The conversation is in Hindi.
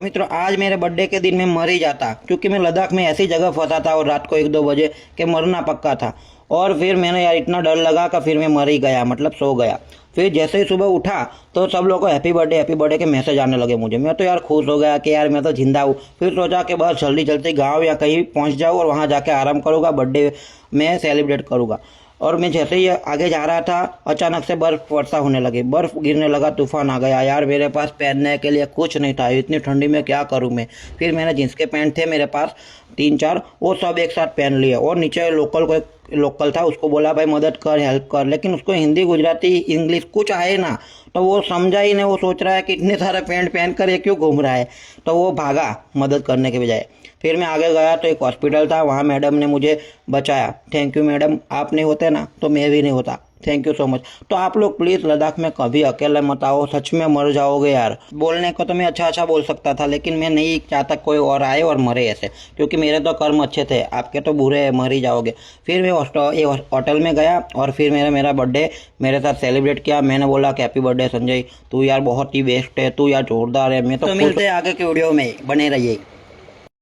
मित्रों आज मेरे बर्थडे के दिन मैं मर ही जाता क्योंकि मैं लद्दाख में ऐसी जगह फंसा था और रात को 1-2 बजे के मरना पक्का था। और फिर मैंने यार इतना डर लगा कि फिर मैं मर ही गया, मतलब सो गया। फिर जैसे ही सुबह उठा तो सब लोगों को हैप्पी बर्थडे के मैसेज आने लगे मुझे। मैं तो यार खुश हो गया कि यार मैं तो जिंदा हूँ। फिर सोचा कि बस जल्दी जल्दी गाँव या कहीं पहुँच जाऊँ और वहाँ जाके आराम करूँगा, बर्थडे में सेलिब्रेट करूँगा। और मैं जैसे ही आगे जा रहा था अचानक से बर्फ वर्षा होने लगी, बर्फ गिरने लगा, तूफान आ गया। यार मेरे पास पहनने के लिए कुछ नहीं था, इतनी ठंडी में क्या करूं मैं। फिर मैंने जींस के पैंट थे मेरे पास 3-4, वो सब एक साथ पहन लिए। और नीचे लोकल था, उसको बोला भाई मदद कर, हेल्प कर, लेकिन उसको हिंदी गुजराती इंग्लिश कुछ आए ना, तो वो समझा ही नहीं। वो सोच रहा है कि इतने सारे पैंट पहन कर ये क्यों घूम रहा है, तो वो भागा मदद करने के बजाय। फिर मैं आगे गया तो एक हॉस्पिटल था, वहाँ मैडम ने मुझे बचाया। थैंक यू मैडम, आप नहीं होते ना तो मैं भी नहीं होता। Thank you so much. तो आप लोग प्लीज़ लद्दाख में कभी अकेले मत आओ, सच में मर जाओगे यार। बोलने को तो मैं अच्छा अच्छा बोल सकता था, लेकिन मैं नहीं चाहता कोई और आए और मरे ऐसे, क्योंकि मेरे तो कर्म अच्छे थे, आपके तो बुरे हैं, मर ही जाओगे। फिर मैं होटल में गया और फिर मेरा मेरा बर्थडे मेरे साथ सेलिब्रेट किया। मैंने बोला कि हैप्पी बर्थडे संजय, तू यार बहुत ही बेस्ट है, तू यार जोरदार है। मैं तो मिलते हैं आगे के वीडियो में, बने रहिए।